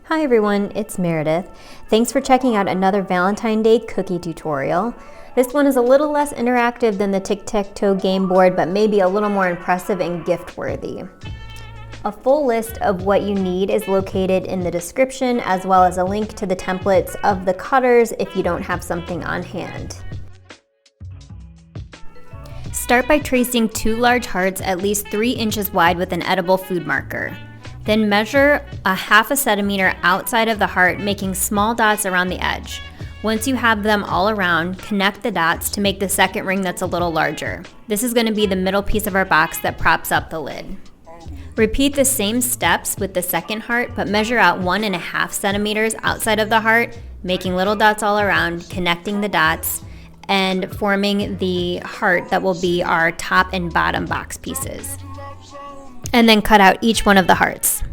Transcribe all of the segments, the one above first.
Hi everyone, it's Meredith. Thanks for checking out another Valentine Day cookie tutorial. This one is a little less interactive than the tic-tac-toe game board, but maybe a little more impressive and gift-worthy. A full list of what you need is located in the description, as well as a link to the templates of the cutters if you don't have something on hand. Start by tracing 2 large hearts at least 3 inches wide with an edible food marker. Then measure a 1/2 centimeter outside of the heart, making small dots around the edge. Once you have them all around, connect the dots to make the second ring that's a little larger. This is going to be the middle piece of our box that props up the lid. Repeat the same steps with the second heart, but measure out 1.5 centimeters outside of the heart, making little dots all around, connecting the dots, and forming the heart that will be our top and bottom box pieces. And then cut out each one of the hearts.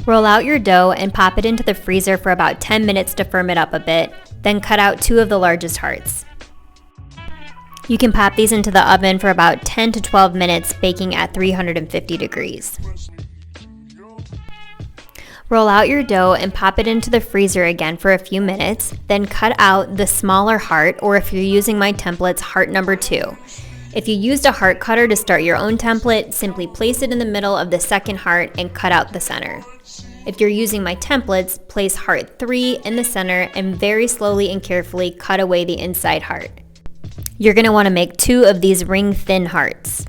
Roll out your dough and pop it into the freezer for about 10 minutes to firm it up a bit, then cut out 2 of the largest hearts. You can pop these into the oven for about 10 to 12 minutes, baking at 350 degrees. Roll out your dough and pop it into the freezer again for a few minutes, then cut out the smaller heart, or if you're using my templates, heart number 2. If you used a heart cutter to start your own template, simply place it in the middle of the second heart and cut out the center. If you're using my templates, place heart 3 in the center and very slowly and carefully cut away the inside heart. You're going to want to make 2 of these ring thin hearts.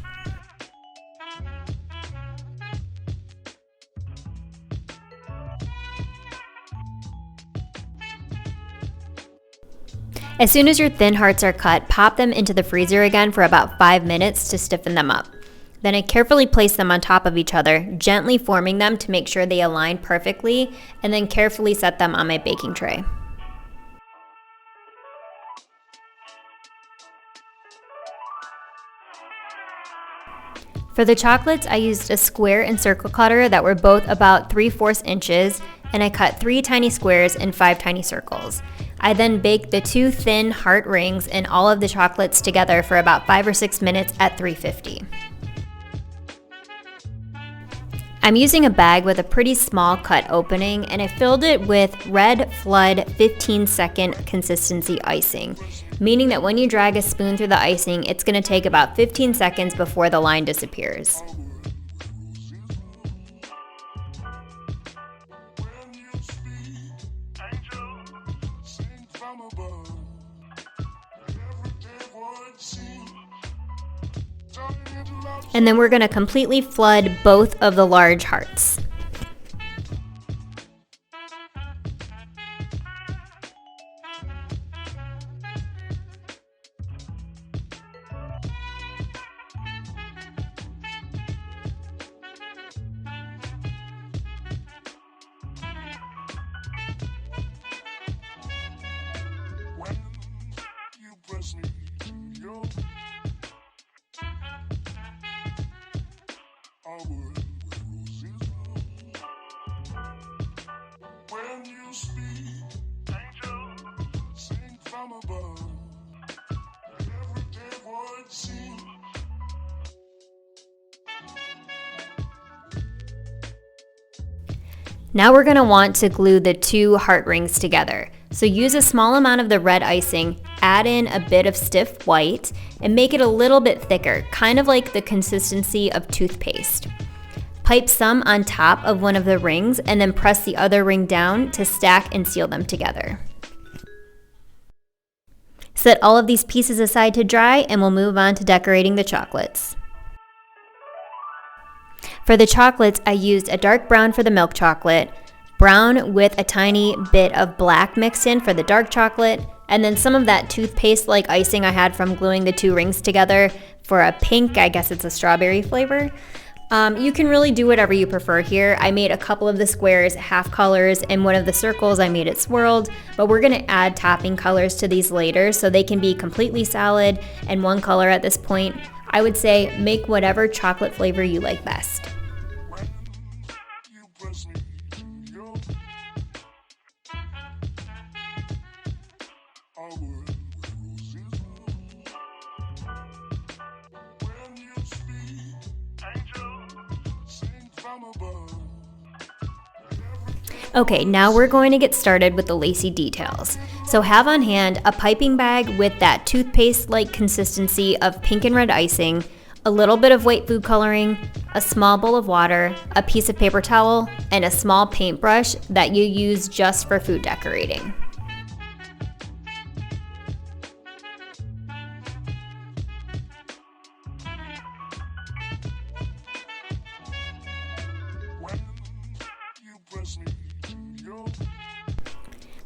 As soon as your thin hearts are cut, pop them into the freezer again for about 5 minutes to stiffen them up. Then I carefully place them on top of each other, gently forming them to make sure they align perfectly, and then carefully set them on my baking tray. For the chocolates, I used a square and circle cutter that were both about 3/4 inches, and I cut 3 tiny squares and 5 tiny circles. I then baked the 2 thin heart rings and all of the chocolates together for about 5 or 6 minutes at 350. I'm using a bag with a pretty small cut opening, and I filled it with Red Flood 15-second consistency icing, meaning that when you drag a spoon through the icing, it's going to take about 15 seconds before the line disappears. And then we're going to completely flood both of the large hearts. When you speak, angel, sing from above. Everyday word seems. Now we're going to want to glue the 2 heart rings together. So use a small amount of the red icing, add in a bit of stiff white, and make it a little bit thicker, kind of like the consistency of toothpaste. Pipe some on top of one of the rings and then press the other ring down to stack and seal them together. Set all of these pieces aside to dry, and we'll move on to decorating the chocolates. For the chocolates, I used a dark brown for the milk chocolate, brown with a tiny bit of black mixed in for the dark chocolate, and then some of that toothpaste-like icing I had from gluing the 2 rings together for a pink, I guess it's a strawberry flavor. You can really do whatever you prefer here. I made a couple of the squares half colors, and one of the circles I made it swirled, but we're going to add topping colors to these later so they can be completely solid and one color at this point. I would say make whatever chocolate flavor you like best. from above. Okay, now we're going to get started with the Lacy details. So have on hand a piping bag with that toothpaste-like consistency of pink and red icing, a little bit of white food coloring, a small bowl of water, a piece of paper towel, and a small paintbrush that you use just for food decorating.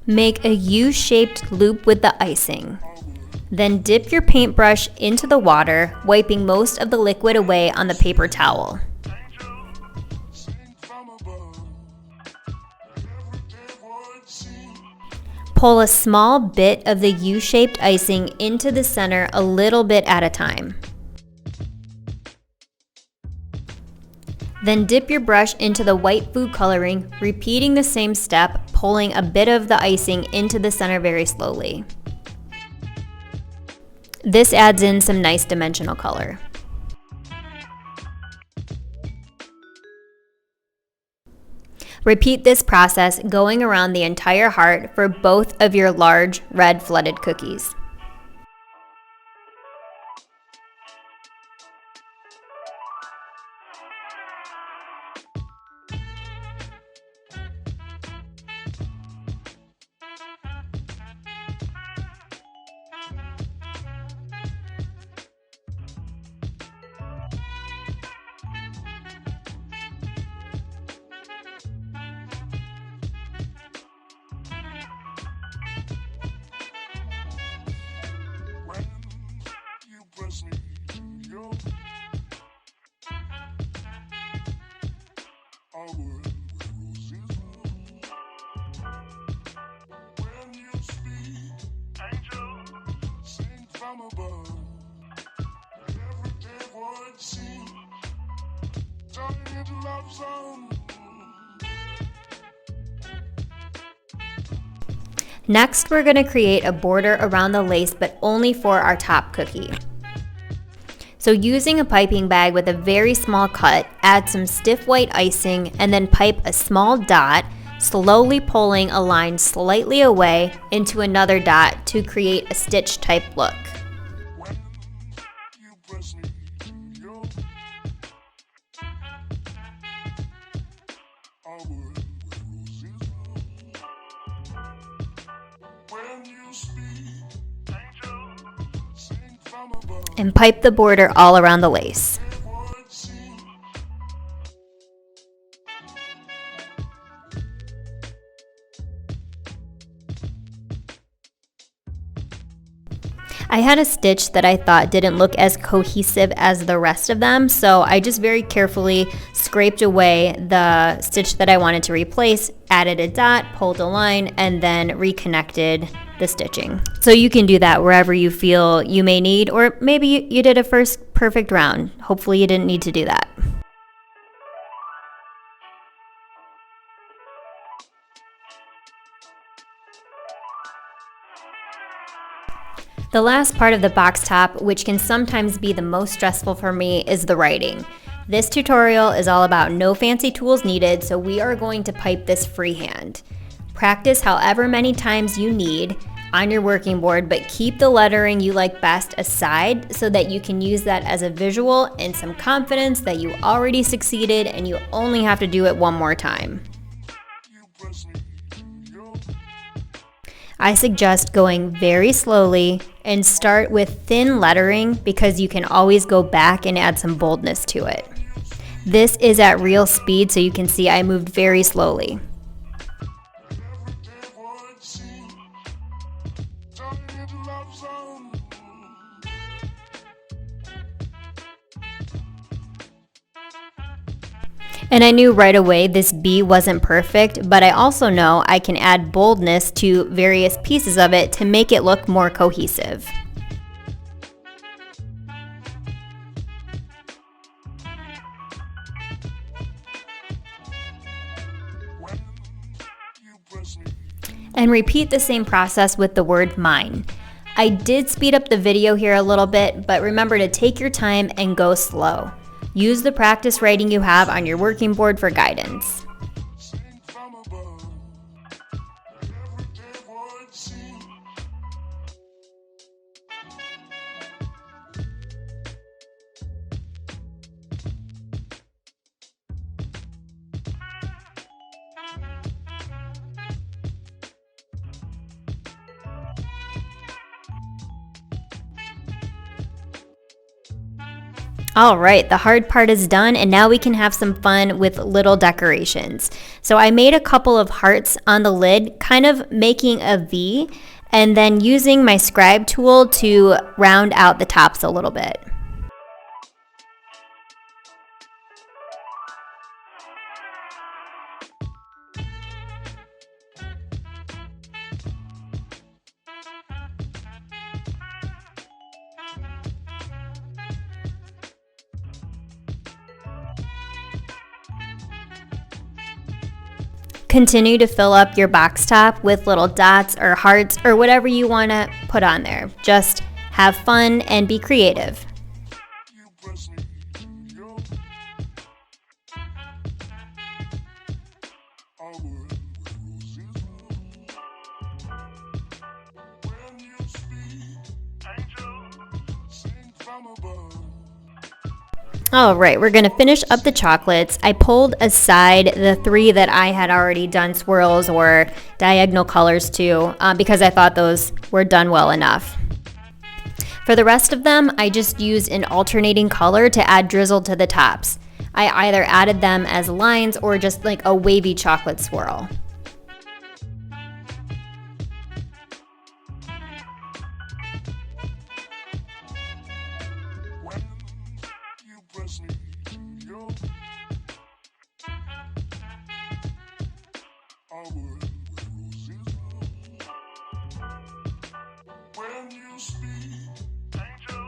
Make a U-shaped loop with the icing. Then dip your paintbrush into the water, wiping most of the liquid away on the paper towel. Pull a small bit of the U-shaped icing into the center a little bit at a time. Then dip your brush into the white food coloring, repeating the same step, pulling a bit of the icing into the center very slowly. This adds in some nice dimensional color. Repeat this process going around the entire heart for both of your large red flooded cookies. Next, we're going to create a border around the lace, but only for our top cookie. So using a piping bag with a very small cut, add some stiff white icing and then pipe a small dot, slowly pulling a line slightly away into another dot to create a stitch type look. And pipe the border all around the lace. I had a stitch that I thought didn't look as cohesive as the rest of them, so I just very carefully scraped away the stitch that I wanted to replace, added a dot, pulled a line, and then reconnected the stitching. So you can do that wherever you feel you may need, or maybe you did a first perfect round. Hopefully you didn't need to do that. The last part of the box top, which can sometimes be the most stressful for me, is the writing. This tutorial is all about no fancy tools needed, so we are going to pipe this freehand. Practice however many times you need on your working board, but keep the lettering you like best aside so that you can use that as a visual and some confidence that you already succeeded and you only have to do it one more time. I suggest going very slowly and start with thin lettering because you can always go back and add some boldness to it. This is at real speed, so you can see I moved very slowly. And I knew right away this B wasn't perfect, but I also know I can add boldness to various pieces of it to make it look more cohesive. And repeat the same process with the word mine. I did speed up the video here a little bit, but remember to take your time and go slow. Use the practice writing you have on your working board for guidance. Sing from above. Everyday void scene. All right, the hard part is done, and now we can have some fun with little decorations. So I made a couple of hearts on the lid, kind of making a V, and then using my Scribe tool to round out the tops a little bit. Continue to fill up your box top with little dots or hearts or whatever you want to put on there. Just have fun and be creative. You press me to your our world where roses bloom. When you speak, angel, sing from above. All right, we're gonna finish up the chocolates. I pulled aside the 3 that I had already done swirls or diagonal colors to because I thought those were done well enough. For the rest of them, I just used an alternating color to add drizzle to the tops. I either added them as lines or just like a wavy chocolate swirl. When you press me to your our world where roses bloom. When you speak, angel.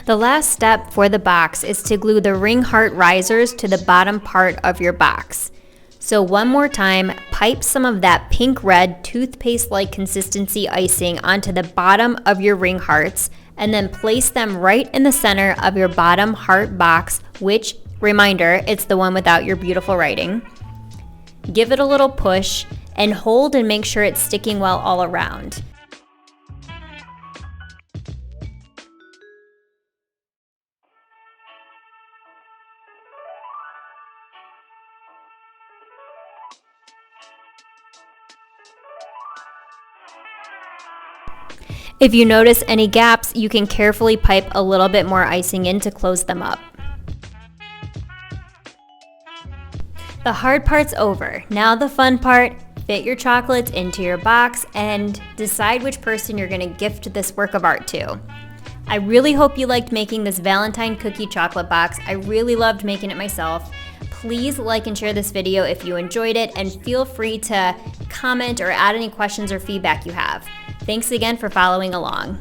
The last step for the box is to glue the ring heart risers to the bottom part of your box. So one more time, pipe some of that pink-red toothpaste-like consistency icing onto the bottom of your ring hearts and then place them right in the center of your bottom heart box, which, reminder, it's the one without your beautiful writing. Give it a little push and hold and make sure it's sticking well all around. If you notice any gaps, you can carefully pipe a little bit more icing in to close them up. The hard part's over. Now the fun part, fit your chocolates into your box and decide which person you're gonna gift this work of art to. I really hope you liked making this Valentine cookie chocolate box. I really loved making it myself. Please like and share this video if you enjoyed it, and feel free to comment or add any questions or feedback you have. Thanks again for following along.